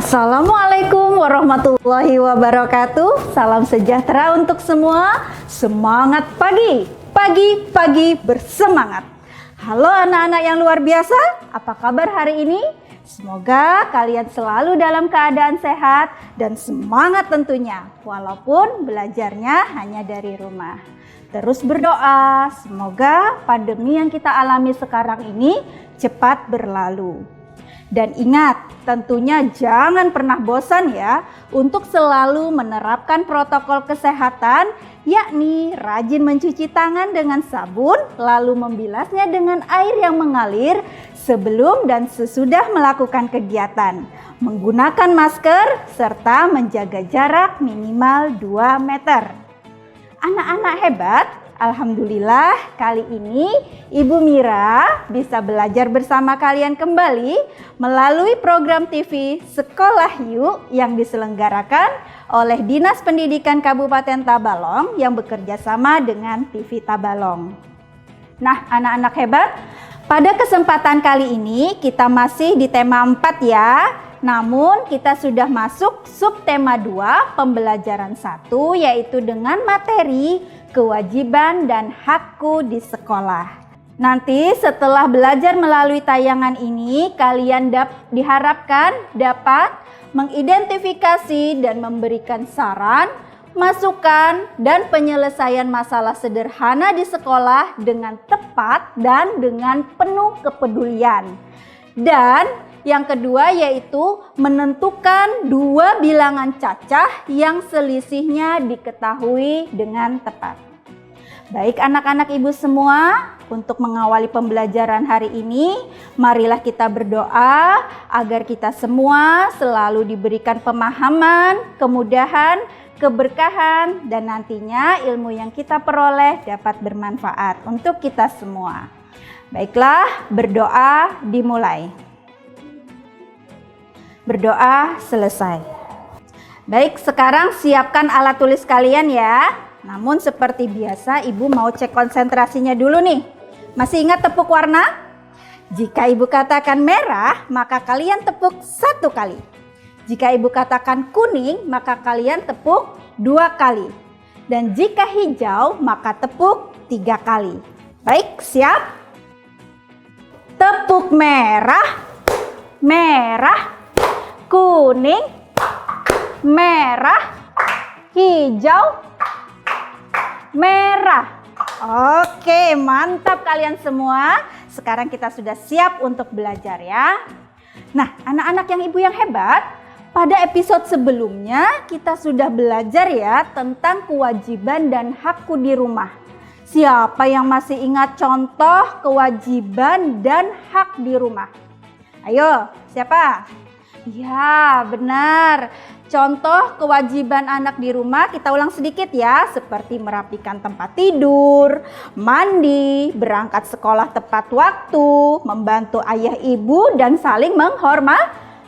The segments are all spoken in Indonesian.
Assalamualaikum warahmatullahi wabarakatuh. Salam sejahtera untuk semua. Semangat pagi, pagi bersemangat. Halo anak-anak yang luar biasa, apa kabar hari ini? Semoga kalian selalu dalam keadaan sehat dan semangat tentunya, walaupun belajarnya hanya dari rumah. Terus berdoa, semoga pandemi yang kita alami sekarang ini cepat berlalu. Dan ingat, tentunya jangan pernah bosan ya untuk selalu menerapkan protokol kesehatan, yakni rajin mencuci tangan dengan sabun, lalu membilasnya dengan air yang mengalir sebelum dan sesudah melakukan kegiatan, menggunakan masker, serta menjaga jarak minimal 2 meter. Anak-anak hebat, alhamdulillah kali ini Ibu Mira bisa belajar bersama kalian kembali melalui program TV Sekolah Yuk yang diselenggarakan oleh Dinas Pendidikan Kabupaten Tabalong yang bekerja sama dengan TV Tabalong. Nah, anak-anak hebat, pada kesempatan kali ini kita masih di tema 4 ya. Namun kita sudah masuk subtema 2 pembelajaran 1, yaitu dengan materi kewajiban dan hakku di sekolah. Nanti setelah belajar melalui tayangan ini, kalian diharapkan dapat mengidentifikasi dan memberikan saran, masukan, dan penyelesaian masalah sederhana di sekolah dengan tepat dan dengan penuh kepedulian. Dan yang kedua yaitu menentukan 2 bilangan cacah yang selisihnya diketahui dengan tepat. Baik anak-anak ibu semua, untuk mengawali pembelajaran hari ini, marilah kita berdoa agar kita semua selalu diberikan pemahaman, kemudahan, keberkahan, dan nantinya ilmu yang kita peroleh dapat bermanfaat untuk kita semua. Baiklah, berdoa dimulai. Berdoa selesai. Baik, sekarang siapkan alat tulis kalian ya. Namun seperti biasa, Ibu mau cek konsentrasinya dulu nih. Masih ingat tepuk warna? Jika Ibu katakan merah, maka kalian tepuk 1 kali. Jika Ibu katakan kuning, maka kalian tepuk 2 kali. Dan jika hijau, maka tepuk 3 kali. Baik, siap? Tepuk merah, merah, kuning, merah, hijau, merah. Oke, mantap kalian semua. Sekarang kita sudah siap untuk belajar ya. Nah, anak-anak ibu yang hebat, pada episode sebelumnya kita sudah belajar ya tentang kewajiban dan hakku di rumah. Siapa yang masih ingat contoh kewajiban dan hak di rumah? Ayo, siapa? Ya, benar. Contoh kewajiban anak di rumah kita ulang sedikit ya, seperti merapikan tempat tidur, mandi, berangkat sekolah tepat waktu, membantu ayah ibu, dan saling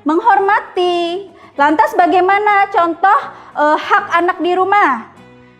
menghormati. Lantas bagaimana contoh hak anak di rumah?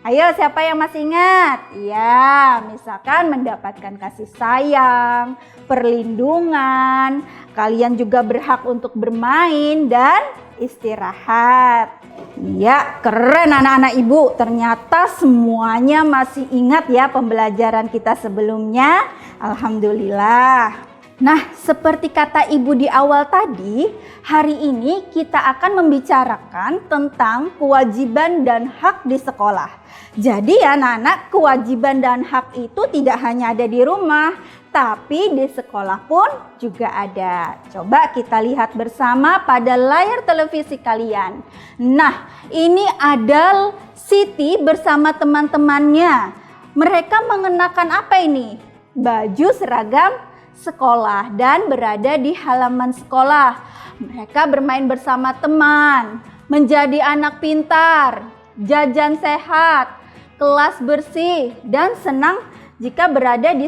Ayo, siapa yang masih ingat? Ya, misalkan mendapatkan kasih sayang, perlindungan, kalian juga berhak untuk bermain dan istirahat. Ya, keren anak-anak ibu. Ternyata semuanya masih ingat ya pembelajaran kita sebelumnya. Alhamdulillah. Nah, seperti kata ibu di awal tadi, hari ini kita akan membicarakan tentang kewajiban dan hak di sekolah. Jadi ya anak-anak, kewajiban dan hak itu tidak hanya ada di rumah, tapi di sekolah pun juga ada. Coba kita lihat bersama pada layar televisi kalian. Nah, ini ada Siti bersama teman-temannya. Mereka mengenakan apa ini? Baju seragam sekolah dan berada di halaman sekolah. Mereka bermain bersama teman, menjadi anak pintar, jajan sehat, kelas bersih, dan senang jika berada di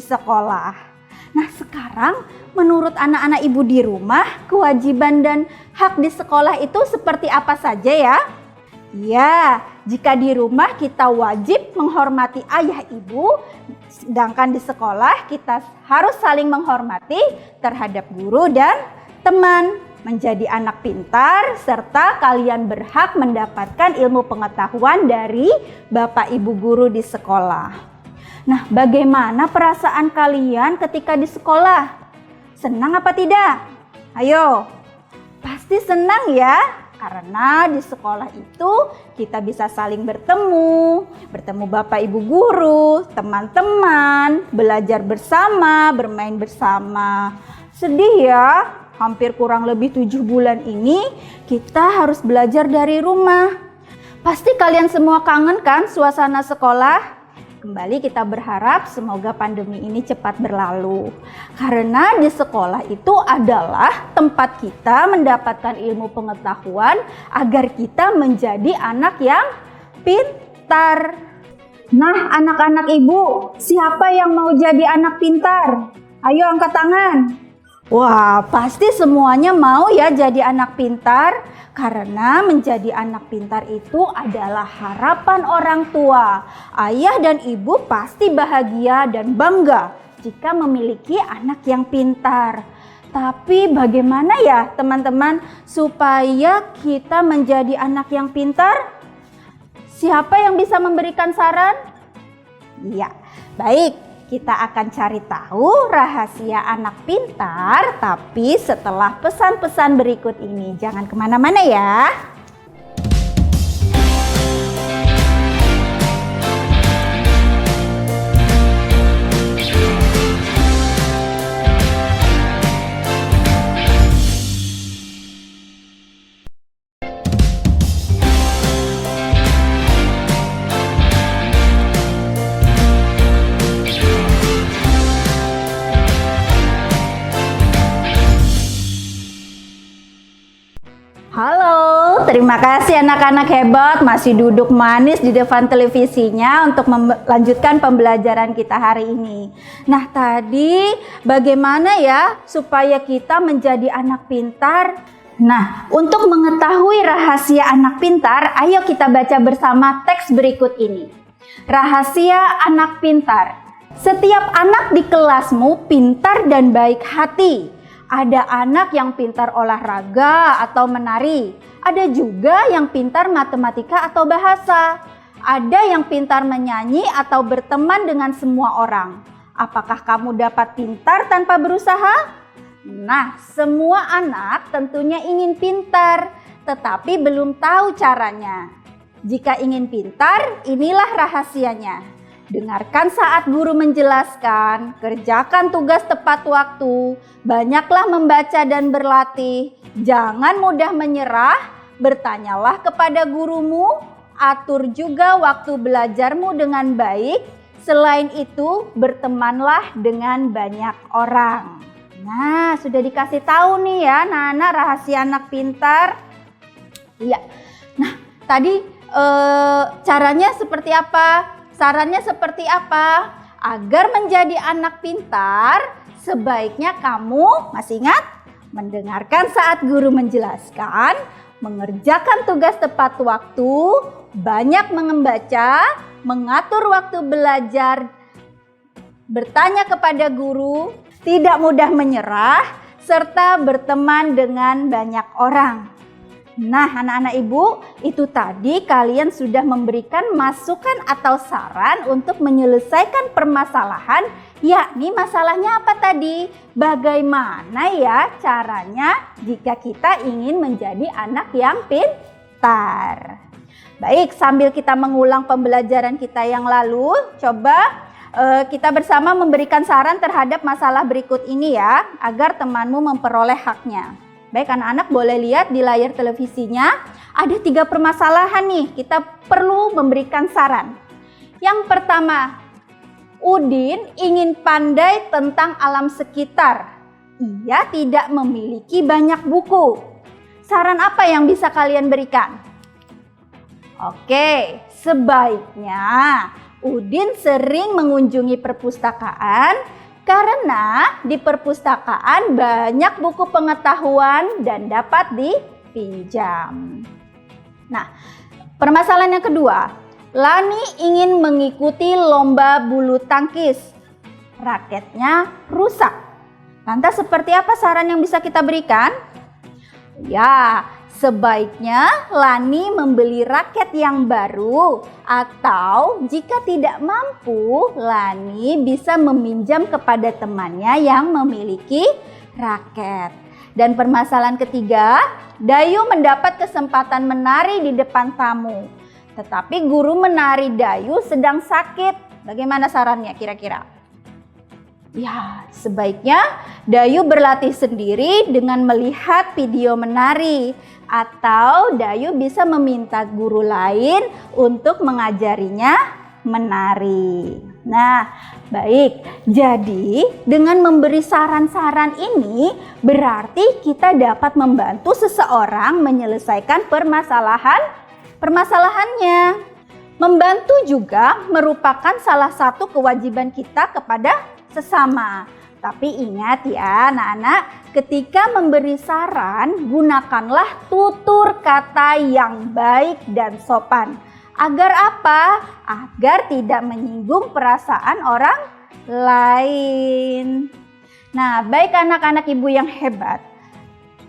sekolah. Nah, sekarang menurut anak-anak ibu di rumah, kewajiban dan hak di sekolah itu seperti apa saja ya? Ya, jika di rumah kita wajib menghormati ayah ibu, sedangkan di sekolah kita harus saling menghormati terhadap guru dan teman. menjadi anak pintar, serta kalian berhak mendapatkan ilmu pengetahuan dari Bapak Ibu guru di sekolah. Nah, bagaimana perasaan kalian ketika di sekolah? Senang apa tidak? Ayo, pasti senang ya. Karena di sekolah itu kita bisa saling bertemu Bapak Ibu guru, teman-teman, belajar bersama, bermain bersama. Sedih ya, hampir kurang lebih 7 bulan ini kita harus belajar dari rumah. Pasti kalian semua kangen kan suasana sekolah? Kembali kita berharap semoga pandemi ini cepat berlalu. Karena di sekolah itu adalah tempat kita mendapatkan ilmu pengetahuan agar kita menjadi anak yang pintar. Nah, anak-anak ibu, siapa yang mau jadi anak pintar? Ayo angkat tangan. Wah, pasti semuanya mau ya jadi anak pintar, karena menjadi anak pintar itu adalah harapan orang tua. Ayah dan ibu pasti bahagia dan bangga jika memiliki anak yang pintar. Tapi bagaimana ya teman-teman supaya kita menjadi anak yang pintar? Siapa yang bisa memberikan saran? Ya, baik. Kita akan cari tahu rahasia anak pintar, tapi setelah pesan-pesan berikut ini. Jangan kemana-mana ya. Halo, terima kasih anak-anak hebat masih duduk manis di depan televisinya untuk melanjutkan pembelajaran kita hari ini. Nah, tadi bagaimana ya supaya kita menjadi anak pintar? Nah, untuk mengetahui rahasia anak pintar, ayo kita baca bersama teks berikut ini. Rahasia anak pintar. Setiap anak di kelasmu pintar dan baik hati. Ada anak yang pintar olahraga atau menari. Ada juga yang pintar matematika atau bahasa. Ada yang pintar menyanyi atau berteman dengan semua orang. Apakah kamu dapat pintar tanpa berusaha? Nah, semua anak tentunya ingin pintar, tetapi belum tahu caranya. Jika ingin pintar, inilah rahasianya. Dengarkan saat guru menjelaskan, kerjakan tugas tepat waktu, banyaklah membaca dan berlatih, jangan mudah menyerah, bertanyalah kepada gurumu, atur juga waktu belajarmu dengan baik, selain itu bertemanlah dengan banyak orang. Nah, sudah dikasih tahu nih ya anak-anak rahasia anak pintar. Iya, nah tadi caranya seperti apa? Sarannya seperti apa? Agar menjadi anak pintar, sebaiknya kamu, masih ingat? Mendengarkan saat guru menjelaskan, mengerjakan tugas tepat waktu, banyak membaca, mengatur waktu belajar, bertanya kepada guru, tidak mudah menyerah, serta berteman dengan banyak orang. Nah, anak-anak ibu, itu tadi kalian sudah memberikan masukan atau saran untuk menyelesaikan permasalahan, yakni masalahnya apa tadi? Bagaimana ya caranya jika kita ingin menjadi anak yang pintar? Baik, sambil kita mengulang pembelajaran kita yang lalu, coba kita bersama memberikan saran terhadap masalah berikut ini ya, agar temanmu memperoleh haknya. Baik, anak-anak boleh lihat di layar televisinya ada 3 permasalahan nih, kita perlu memberikan saran. Yang pertama, Udin ingin pandai tentang alam sekitar. Ia tidak memiliki banyak buku. Saran apa yang bisa kalian berikan? Oke, sebaiknya Udin sering mengunjungi perpustakaan karena di perpustakaan banyak buku pengetahuan dan dapat dipinjam. Nah, permasalahan yang kedua, Lani ingin mengikuti lomba bulu tangkis. Raketnya rusak. Lantas seperti apa saran yang bisa kita berikan? Ya, sebaiknya Lani membeli raket yang baru, atau jika tidak mampu, Lani bisa meminjam kepada temannya yang memiliki raket. Dan permasalahan ketiga, Dayu mendapat kesempatan menari di depan tamu. Tetapi guru menari Dayu sedang sakit. Bagaimana sarannya kira-kira? Ya, sebaiknya Dayu berlatih sendiri dengan melihat video menari, atau Dayu bisa meminta guru lain untuk mengajarinya menari. Nah, baik. Jadi, dengan memberi saran-saran ini berarti kita dapat membantu seseorang menyelesaikan permasalahannya. Membantu juga merupakan salah satu kewajiban kita kepada sesama. Tapi ingat ya anak-anak, ketika memberi saran, gunakanlah tutur kata yang baik dan sopan. Agar apa? Agar tidak menyinggung perasaan orang lain. Nah, baik anak-anak ibu yang hebat.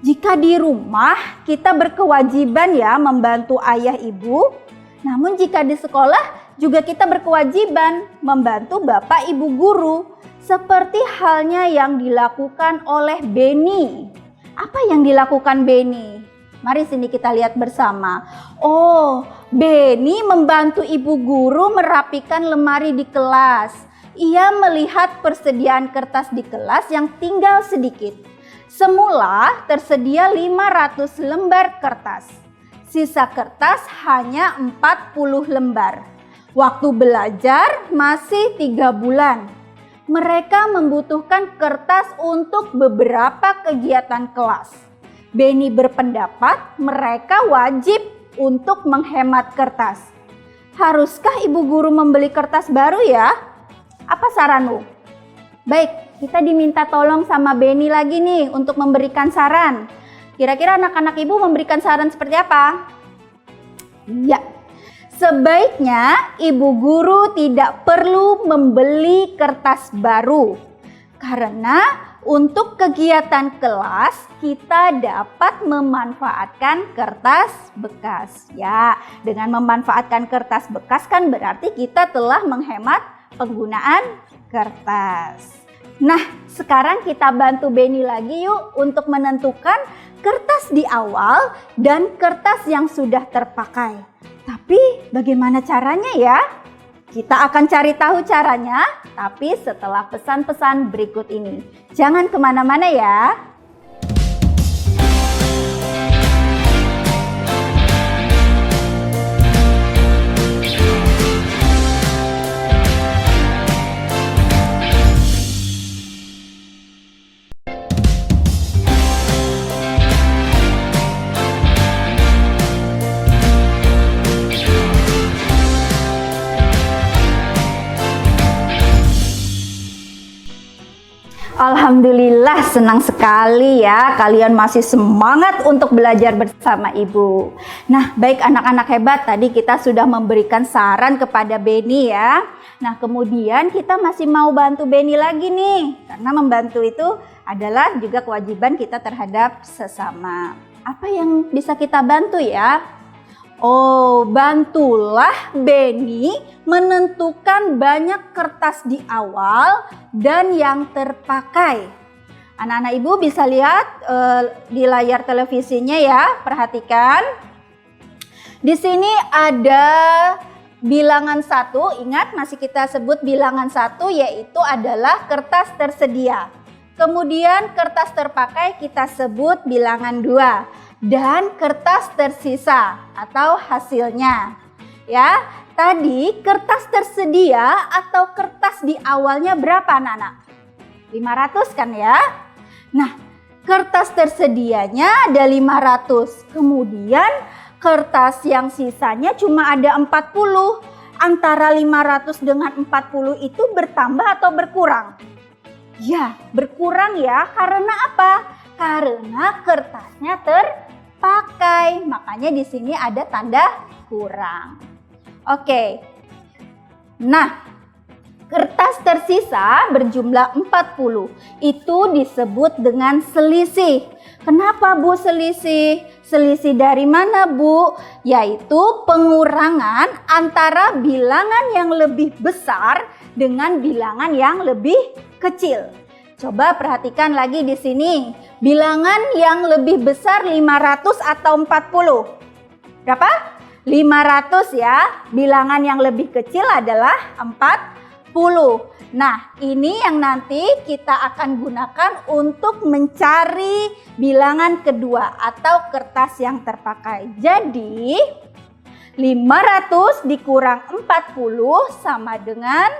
Jika di rumah kita berkewajiban ya membantu ayah ibu, namun jika di sekolah juga kita berkewajiban membantu bapak ibu guru. Seperti halnya yang dilakukan oleh Beni. Apa yang dilakukan Beni? Mari sini kita lihat bersama. Oh, Beni membantu ibu guru merapikan lemari di kelas. Ia melihat persediaan kertas di kelas yang tinggal sedikit. Semula tersedia 500 lembar kertas. Sisa kertas hanya 40 lembar. Waktu belajar masih 3 bulan. Mereka membutuhkan kertas untuk beberapa kegiatan kelas. Beni berpendapat mereka wajib untuk menghemat kertas. Haruskah ibu guru membeli kertas baru ya? Apa saranmu? Baik, kita diminta tolong sama Beni lagi nih untuk memberikan saran. Kira-kira anak-anak ibu memberikan saran seperti apa? Ya. Sebaiknya ibu guru tidak perlu membeli kertas baru, karena untuk kegiatan kelas kita dapat memanfaatkan kertas bekas. Ya, dengan memanfaatkan kertas bekas kan berarti kita telah menghemat penggunaan kertas. Nah, sekarang kita bantu Beni lagi yuk untuk menentukan kertas di awal dan kertas yang sudah terpakai. Tapi bagaimana caranya ya? Kita akan cari tahu caranya, tapi setelah pesan-pesan berikut ini. Jangan kemana-mana ya. Alhamdulillah, senang sekali ya kalian masih semangat untuk belajar bersama ibu. Nah, baik anak-anak hebat, tadi kita sudah memberikan saran kepada Beni ya. Nah, kemudian kita masih mau bantu Beni lagi nih, karena membantu itu adalah juga kewajiban kita terhadap sesama. Apa yang bisa kita bantu ya? Oh, bantulah Beni menentukan banyak kertas di awal dan yang terpakai. Anak-anak ibu bisa lihat di layar televisinya ya, perhatikan. Di sini ada bilangan 1, ingat masih kita sebut bilangan 1 yaitu adalah kertas tersedia. Kemudian kertas terpakai kita sebut bilangan 2. Dan kertas tersisa atau hasilnya. Ya, tadi kertas tersedia atau kertas di awalnya berapa anak-anak? 500 kan ya? Nah, kertas tersedianya ada 500. Kemudian kertas yang sisanya cuma ada 40. Antara 500 dengan 40 itu bertambah atau berkurang? Ya, berkurang ya. Karena apa? Karena kertasnya terpakai, makanya di sini ada tanda kurang. Oke. Nah, Kertas tersisa berjumlah 40. Itu disebut dengan selisih. Kenapa Bu selisih? Selisih dari mana Bu? Yaitu pengurangan antara bilangan yang lebih besar dengan bilangan yang lebih kecil. Coba perhatikan lagi di sini. Bilangan yang lebih besar 500 atau 40? Berapa? 500 ya. Bilangan yang lebih kecil adalah 40. Nah, ini yang nanti kita akan gunakan untuk mencari bilangan kedua atau kertas yang terpakai. Jadi, 500 dikurang 40 sama dengan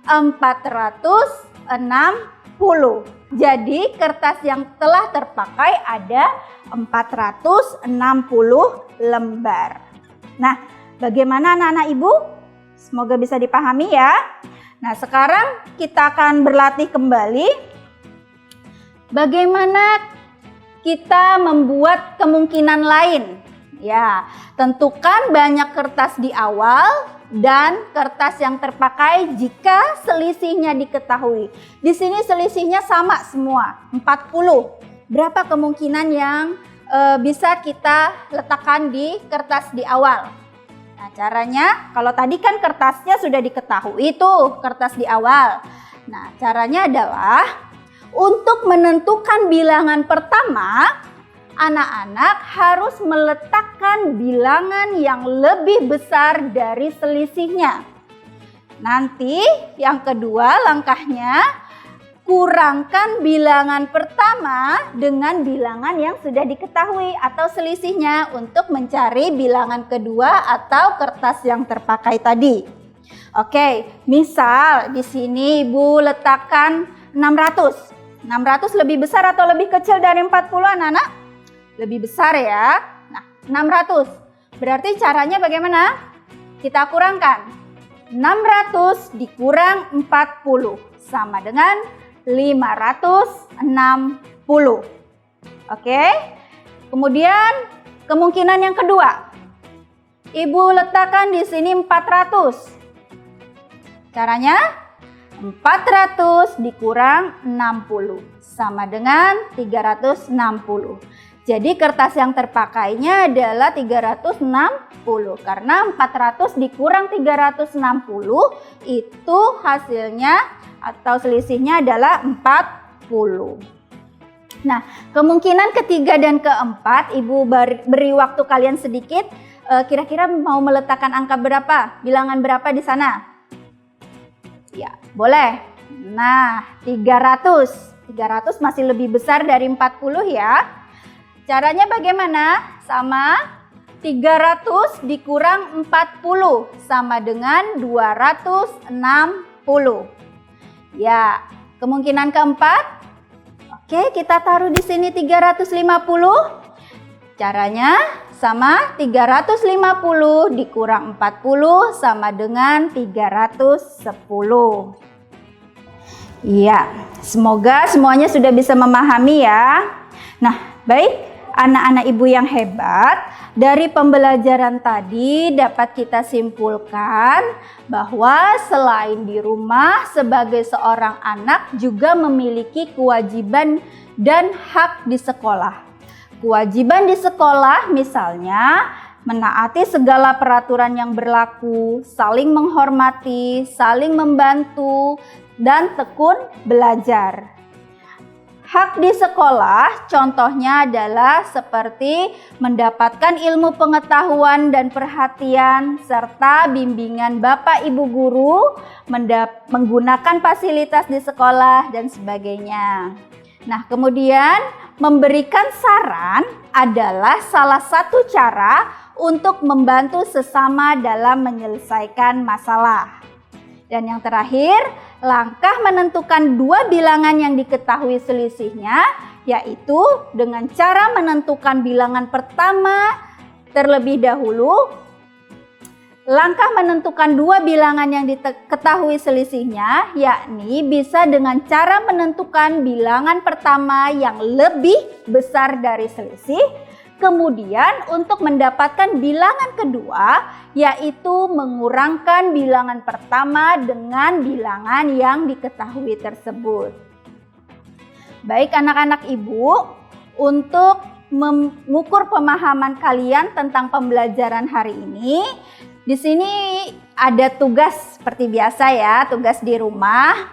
460. Jadi, kertas yang telah terpakai ada 460 lembar. Nah, bagaimana anak-anak Ibu? Semoga bisa dipahami ya. Nah, sekarang kita akan berlatih kembali bagaimana kita membuat kemungkinan lain. Ya, tentukan banyak kertas di awal dan kertas yang terpakai jika selisihnya diketahui. Di sini selisihnya sama semua, 40. Berapa kemungkinan yang bisa kita letakkan di kertas di awal? Nah, caranya, kalau tadi kan kertasnya sudah diketahui tuh, kertas di awal. Nah, caranya adalah untuk menentukan bilangan pertama, anak-anak harus meletakkan bilangan yang lebih besar dari selisihnya. Nanti yang kedua langkahnya, kurangkan bilangan pertama dengan bilangan yang sudah diketahui atau selisihnya untuk mencari bilangan kedua atau kertas yang terpakai tadi. Oke, misal di sini Ibu letakkan 600. 600 lebih besar atau lebih kecil dari 40 anak-anak? Lebih besar ya. Nah, 600. Berarti caranya bagaimana? Kita kurangkan. 600 dikurang 40 sama dengan 560. Oke. Kemudian kemungkinan yang kedua. Ibu letakkan di sini 400. Caranya 400 dikurang 60 sama dengan 360. Jadi kertas yang terpakainya adalah 360 karena 400 dikurang 360 itu hasilnya atau selisihnya adalah 40. Nah, kemungkinan ketiga dan keempat, Ibu beri waktu kalian sedikit. Kira-kira mau meletakkan angka berapa? Bilangan berapa di sana? Ya, boleh. Nah, 300. 300 masih lebih besar dari 40 ya. Caranya bagaimana? Sama 300 dikurang 40 sama dengan 260. Ya, kemungkinan keempat. Oke, kita taruh di sini 350. Caranya sama 350 dikurang 40 sama dengan 310. Iya, semoga semuanya sudah bisa memahami ya. Nah, baik. Anak-anak Ibu yang hebat, dari pembelajaran tadi dapat kita simpulkan bahwa selain di rumah sebagai seorang anak juga memiliki kewajiban dan hak di sekolah. Kewajiban di sekolah misalnya menaati segala peraturan yang berlaku, saling menghormati, saling membantu, dan tekun belajar. Hak di sekolah contohnya adalah seperti mendapatkan ilmu pengetahuan dan perhatian serta bimbingan Bapak Ibu guru, menggunakan fasilitas di sekolah dan sebagainya. Nah, kemudian memberikan saran adalah salah satu cara untuk membantu sesama dalam menyelesaikan masalah. Dan yang terakhir, langkah menentukan dua bilangan yang diketahui selisihnya, yaitu dengan cara menentukan bilangan pertama terlebih dahulu. Langkah menentukan dua bilangan yang diketahui selisihnya, yakni bisa dengan cara menentukan bilangan pertama yang lebih besar dari selisih. Kemudian untuk mendapatkan bilangan kedua, yaitu mengurangkan bilangan pertama dengan bilangan yang diketahui tersebut. Baik anak-anak ibu, untuk mengukur pemahaman kalian tentang pembelajaran hari ini, di sini ada tugas seperti biasa ya, tugas di rumah.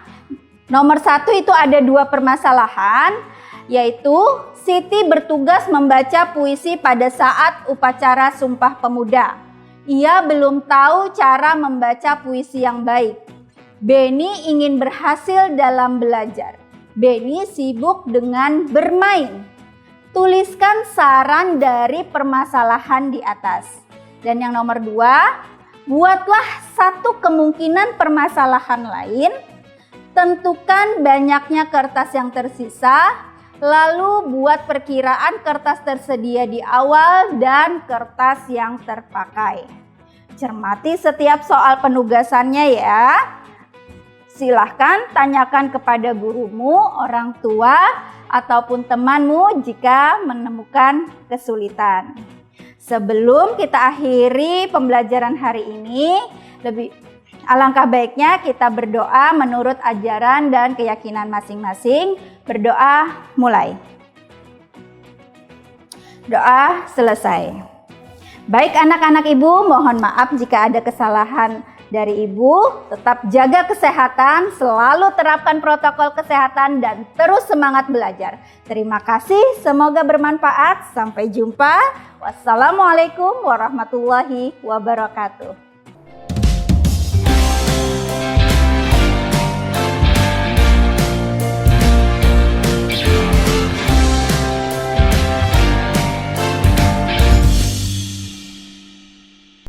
Nomor 1 itu ada 2 permasalahan, yaitu Siti bertugas membaca puisi pada saat upacara Sumpah Pemuda. Ia belum tahu cara membaca puisi yang baik. Beni ingin berhasil dalam belajar. Beni sibuk dengan bermain. Tuliskan saran dari permasalahan di atas. Dan yang nomor 2, buatlah satu kemungkinan permasalahan lain. Tentukan banyaknya kertas yang tersisa. Lalu buat perkiraan kertas tersedia di awal dan kertas yang terpakai. Cermati setiap soal penugasannya ya. Silahkan tanyakan kepada gurumu, orang tua, ataupun temanmu jika menemukan kesulitan. Sebelum kita akhiri pembelajaran hari ini, alangkah baiknya kita berdoa menurut ajaran dan keyakinan masing-masing. Berdoa mulai. Doa selesai. Baik anak-anak ibu, mohon maaf jika ada kesalahan dari ibu. Tetap jaga kesehatan, selalu terapkan protokol kesehatan dan terus semangat belajar. Terima kasih, semoga bermanfaat. Sampai jumpa. Wassalamualaikum warahmatullahi wabarakatuh.